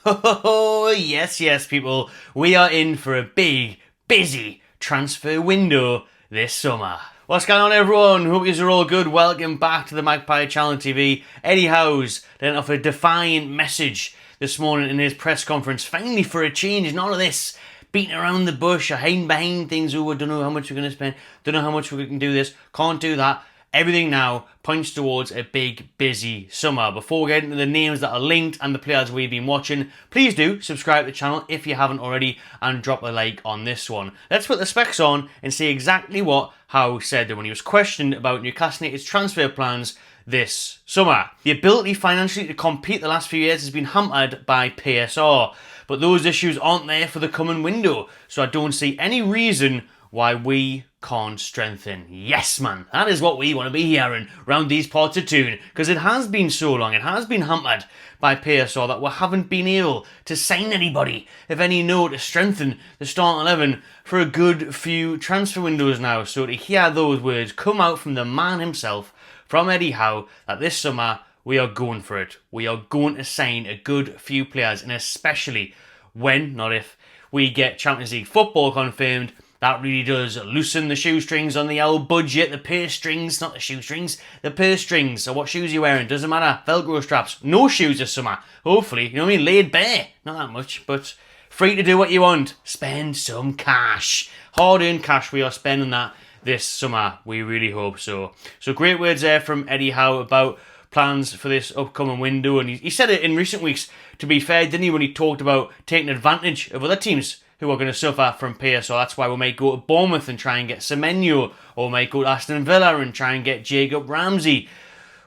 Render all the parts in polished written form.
Oh, yes, people. We are in for a big, busy transfer window this summer. What's going on, everyone? Hope you're all good. Welcome back to the Magpie Channel TV. Eddie Howe's then off a defiant message this morning in his press conference. Finally, for a change, none of this beating around the bush or hiding behind things. Oh, I don't know how much we're going to spend. Don't know how much we can do this. Can't do that. Everything now points towards a big, busy summer. Before we get into the names that are linked and the players we've been watching, please do subscribe to the channel if you haven't already and drop a like on this one. Let's put the specs on and see exactly what Howe said when he was questioned about Newcastle United's transfer plans this summer. The ability financially to compete the last few years has been hampered by PSR, but those issues aren't there for the coming window, so I don't see any reason why we can't strengthen. Yes, man, that is what we want to be hearing around these parts of Toon, because it has been so long, it has been hampered by PSR that we haven't been able to sign anybody of any note to strengthen the starting 11 for a good few transfer windows now. So to hear those words come out from the man himself, from Eddie Howe, that this summer we are going for it. We are going to sign a good few players, and especially when, not if, we get Champions League football confirmed. That really does loosen the shoestrings on the old budget, the purse strings, not the shoestrings, the purse strings. So what shoes are you wearing? Doesn't matter. Velcro straps. No shoes this summer. Hopefully, you know what I mean? Laid bare. Not that much, but free to do what you want. Spend some cash. Hard-earned cash, we are spending that this summer. We really hope so. So great words there from Eddie Howe about plans for this upcoming window. And he said it in recent weeks, to be fair, didn't he, when he talked about taking advantage of other teams who are going to suffer from PSR. That's why we might go to Bournemouth and try and get Semenyo, or we might go to Aston Villa and try and get Jacob Ramsey.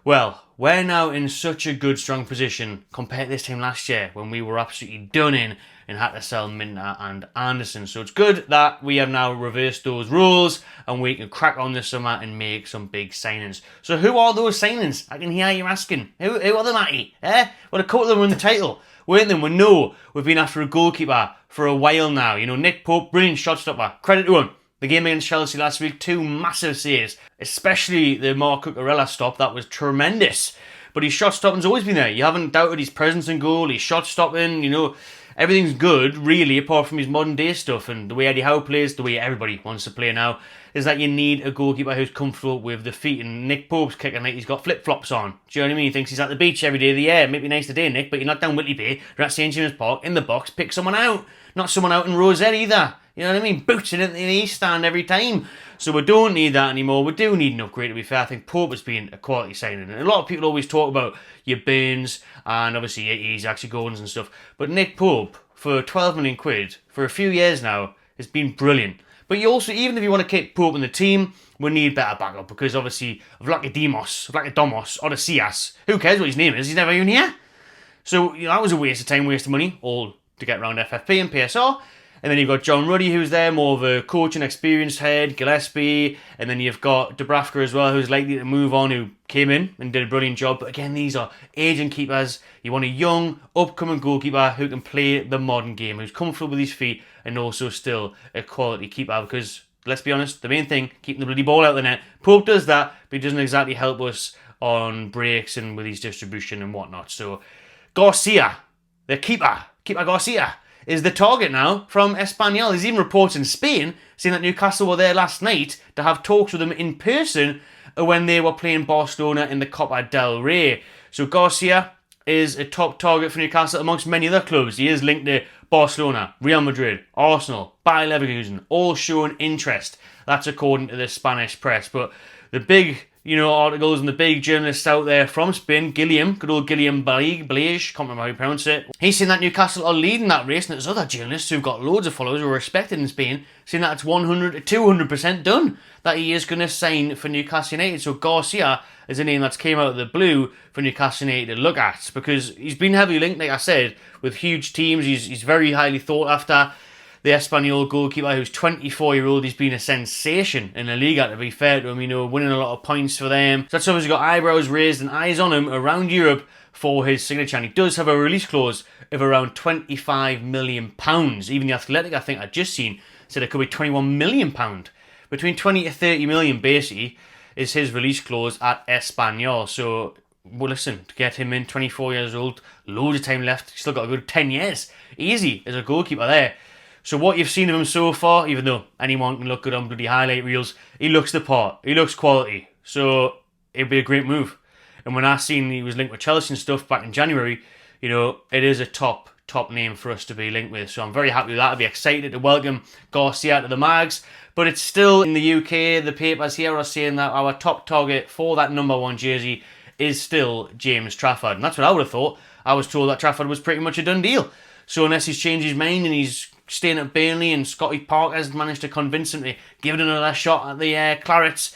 Well, we're now in such a good, strong position compared to this time last year when we were absolutely done in and had to sell Minter and Anderson. So it's good that we have now reversed those rules and we can crack on this summer and make some big signings. So who are those signings? I can hear you asking. Who are they, Matty? Well, a couple of them won the title, weren't they? We know we've been after a goalkeeper for a while now. You know, Nick Pope, brilliant shot stopper. Credit to him. The game against Chelsea last week, 2 massive saves, especially the Marc Cucurella stop. That was tremendous. But his shot stopping's always been there. You haven't doubted his presence in goal, his shot stopping, you know. Everything's good, really, apart from his modern day stuff. And the way Eddie Howe plays, the way everybody wants to play now, is that you need a goalkeeper who's comfortable with the feet. And Nick Pope's kicking like he's got flip-flops on. Do you know what I mean? He thinks he's at the beach every day of the year. It might be nice today, Nick, but you're not down Whitley Bay. You're at St James's Park, in the box, pick someone out. Not someone out in Rosette either. You know what I mean? Booting it in the East Stand every time. So we don't need that anymore. We do need an upgrade, to be fair. I think Pope has been a quality signing. And a lot of people always talk about your Burns and obviously your Axie Gordons and stuff. But Nick Pope, for 12 million quid, for a few years now, has been brilliant. But you also, even if you want to keep Pope in the team, we need better backup. Because obviously, Vlachodimos, Odysseas, who cares what his name is? He's never even here. So you know, that was a waste of time, waste of money, all to get around FFP and PSR. And then you've got John Ruddy, who's there, more of a coach and experienced head, Gillespie. And then you've got Dubravka as well, who's likely to move on, who came in and did a brilliant job. But again, these are aging keepers. You want a young, upcoming goalkeeper who can play the modern game, who's comfortable with his feet and also still a quality keeper. Because, let's be honest, the main thing, keeping the bloody ball out of the net. Pope does that, but he doesn't exactly help us on breaks and with his distribution and whatnot. So, Garcia, the keeper Garcia, is the target now from Espanyol. There's even reports in Spain saying that Newcastle were there last night to have talks with them in person when they were playing Barcelona in the Copa del Rey. So Garcia is a top target for Newcastle amongst many other clubs. He is linked to Barcelona, Real Madrid, Arsenal, Bayer Leverkusen, all showing interest. That's according to the Spanish press. But the big articles and the big journalists out there from Spain, good old Guillem Blage, can't remember how you pronounce it. He's saying that Newcastle are leading that race, and there's other journalists who've got loads of followers who are respected in Spain, saying that it's 100 to 200% done, that he is going to sign for Newcastle United. So Garcia is a name that's came out of the blue for Newcastle United to look at, because he's been heavily linked, like I said, with huge teams. He's very highly thought after. The Espanyol goalkeeper, who's 24-year-old, he's been a sensation in the Liga, to be fair to him, winning a lot of points for them. So that's obviously got eyebrows raised and eyes on him around Europe for his signature. And he does have a release clause of around £25 million. Even the Athletic, I think I'd just seen, said it could be £21 million. Between 20 to 30 million, basically, is his release clause at Espanyol. So well, listen, to get him in, 24 years old, loads of time left, still got a good 10 years. Easy as a goalkeeper there. So what you've seen of him so far, even though anyone can look good on bloody highlight reels, he looks the part. He looks quality. So it'd be a great move. And when I seen he was linked with Chelsea and stuff back in January, it is a top name for us to be linked with. So I'm very happy with that. I'd be excited to welcome Garcia to the Mags. But it's still in the UK, the papers here are saying that our top target for that number 1 jersey is still James Trafford. And that's what I would have thought. I was told that Trafford was pretty much a done deal. So unless he's changed his mind and he's staying at Burnley and Scotty Parker's managed to convince him to give it another shot at the Clarets,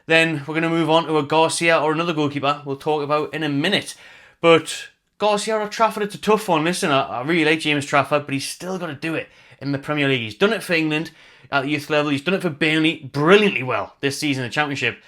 then we're going to move on to a Garcia or another goalkeeper we'll talk about in a minute. But Garcia or Trafford, it's a tough one. Listen, I really like James Trafford, but he's still got to do it in the Premier League. He's done it for England at the youth level. He's done it for Burnley brilliantly well this season in the Championship.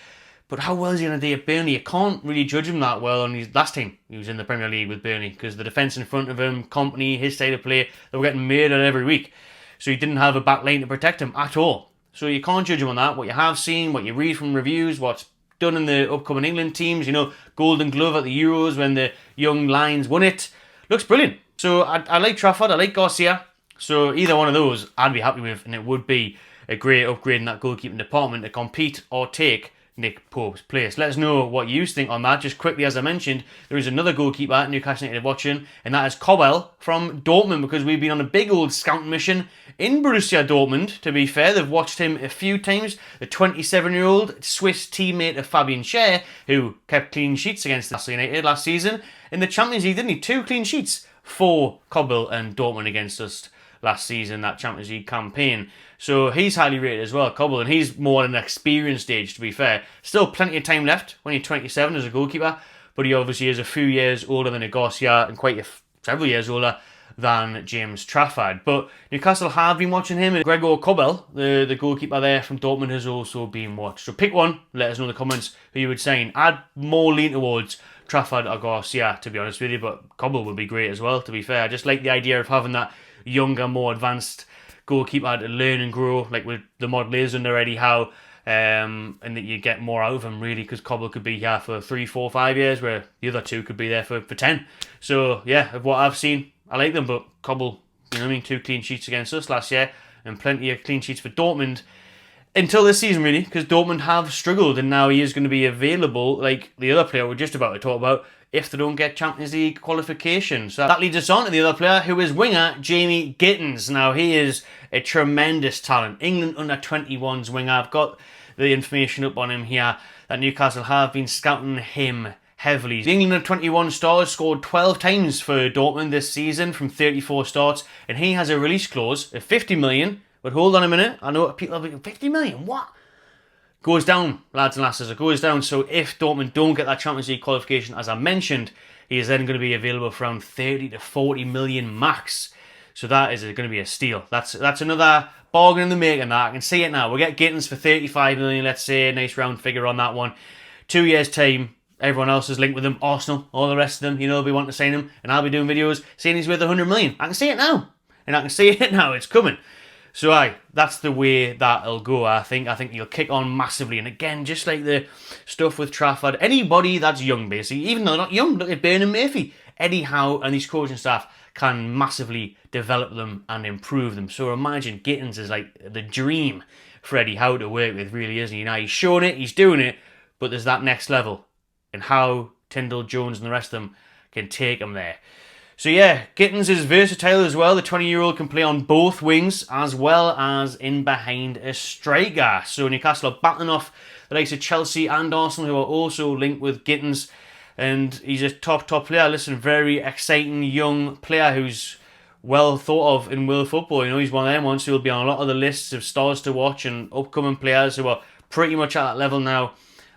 But how well is he going to do at Burnley? You can't really judge him that well on his last time he was in the Premier League with Burnley, because the defence in front of him, Company, his style of play, they were getting murdered every week. So he didn't have a back line to protect him at all. So you can't judge him on that. What you have seen, what you read from reviews, what's done in the upcoming England teams, Golden Glove at the Euros when the young Lions won it, looks brilliant. So I like Trafford, I like Garcia. So either one of those I'd be happy with, and it would be a great upgrade in that goalkeeping department to compete or take Nick Pope's place. Let us know what you think on that. Just quickly, as I mentioned, there is another goalkeeper at Newcastle United watching, and that is Howe from Dortmund, because we've been on a big old scouting mission in Borussia Dortmund. To be fair, they've watched him a few times. The 27-year-old Swiss teammate of Fabian Schär, who kept clean sheets against Newcastle United last season in the Champions League, didn't he? 2 clean sheets for Howe and Dortmund against us last season, that Champions League campaign. So he's highly rated as well, Howe, and he's more at an experienced stage, to be fair. Still plenty of time left when you're 27 as a goalkeeper, but he obviously is a few years older than a Garcia and several years older than James Trafford. But Newcastle have been watching him, and Gregor Kobel, the goalkeeper there from Dortmund, has also been watched. So pick one, let us know in the comments who you would sign. I'd more lean towards Trafford or Garcia, to be honest with you, but Kobel would be great as well, to be fair. I just like the idea of having that younger, more advanced goalkeeper to learn and grow, like with the model is under Eddie Howe, and that you get more out of him, really, because Kobel could be here for 3, 4, 5 years, where the other two could be there for 10. So, yeah, of what I've seen, I like them, but Kobel, 2 clean sheets against us last year, and plenty of clean sheets for Dortmund, until this season, really, because Dortmund have struggled, and now he is going to be available, like the other player we're just about to talk about, if they don't get Champions League qualification. So that leads us on to the other player, who is winger Jamie Gittens. Now, he is a tremendous talent. England under-21s winger. I've got the information up on him here, that Newcastle have been scouting him heavily. The England under-21 stars scored 12 times for Dortmund this season from 34 starts, and he has a release clause of 50 million. But hold on a minute, I know people are thinking, 50 million, what? Goes down, lads and lasses, it goes down. So if Dortmund don't get that Champions League qualification, as I mentioned, he is then going to be available for around 30 to 40 million max. So that is going to be a steal. That's another bargain in the making. That I can see it now. We'll get Gittens for 35 million, let's say, a nice round figure on that one. 2 years' time, everyone else is linked with him. Arsenal, all the rest of them, they'll be wanting to sign him, and I'll be doing videos saying he's worth 100 million. I can see it now, and I can see it now. It's coming. So that's the way that'll go, I think. I think he'll kick on massively. And again, just like the stuff with Trafford, anybody that's young, basically, even though they're not young, look at Burnham Murphy, Eddie Howe and these coaching staff can massively develop them and improve them. So imagine Gittens is like the dream for Eddie Howe to work with, really, isn't he? Now, he's showing it, he's doing it, but there's that next level. And how Tyndall, Jones and the rest of them can take him there. So yeah, Gittens is versatile as well. The 20-year-old can play on both wings as well as in behind a striker. So Newcastle are battling off the likes of Chelsea and Arsenal, who are also linked with Gittens. And he's a top player. Listen, very exciting young player who's well thought of in world football. He's one of them ones who will be on a lot of the lists of stars to watch and upcoming players who are pretty much at that level now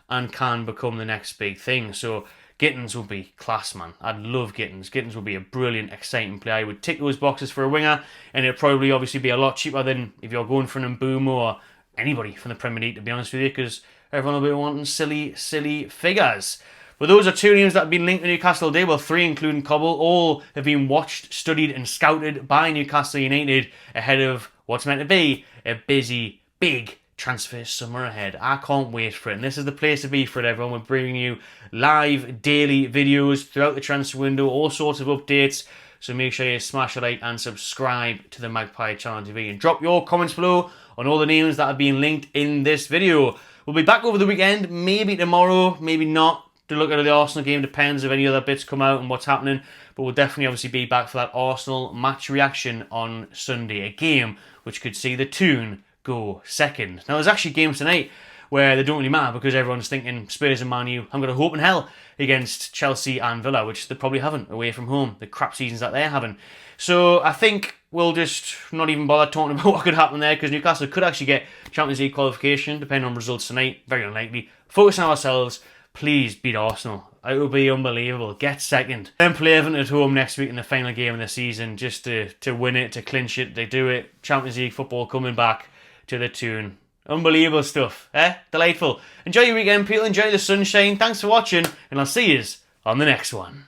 and can become the next big thing. So Gittens will be class, man. I'd love Gittens. Gittens will be a brilliant, exciting player. He would tick those boxes for a winger, and it'd probably obviously be a lot cheaper than if you're going for an Mbumo or anybody from the Premier League, to be honest with you, because everyone will be wanting silly figures. But those are 2 names that have been linked to Newcastle today. Well, 3 including Cobble. All have been watched, studied and scouted by Newcastle United ahead of what's meant to be a busy, big transfer summer ahead. I can't wait for it. And this is the place to be for it, everyone. We're bringing you live daily videos throughout the transfer window, all sorts of updates. So make sure you smash a like and subscribe to the Magpie Channel TV. And drop your comments below on all the names that are being linked in this video. We'll be back over the weekend, maybe tomorrow, maybe not, to look at the Arsenal game. Depends if any other bits come out and what's happening. But we'll definitely obviously be back for that Arsenal match reaction on Sunday. A game which could see the Toon go second. Now, there's actually games tonight where they don't really matter because everyone's thinking Spurs and Man U. I'm going to hope in hell against Chelsea and Villa, which they probably haven't away from home, the crap seasons that they're having. So I think we'll just not even bother talking about what could happen there, because Newcastle could actually get Champions League qualification, depending on results tonight. Very unlikely. Focus on ourselves. Please beat Arsenal. It would be unbelievable. Get second. Then play Everton at home next week in the final game of the season, just to win it, to clinch it. They do it. Champions League football coming back to the Toon. Unbelievable stuff, eh? Delightful. Enjoy your weekend, people. Enjoy the sunshine. Thanks for watching, and I'll see you on the next one.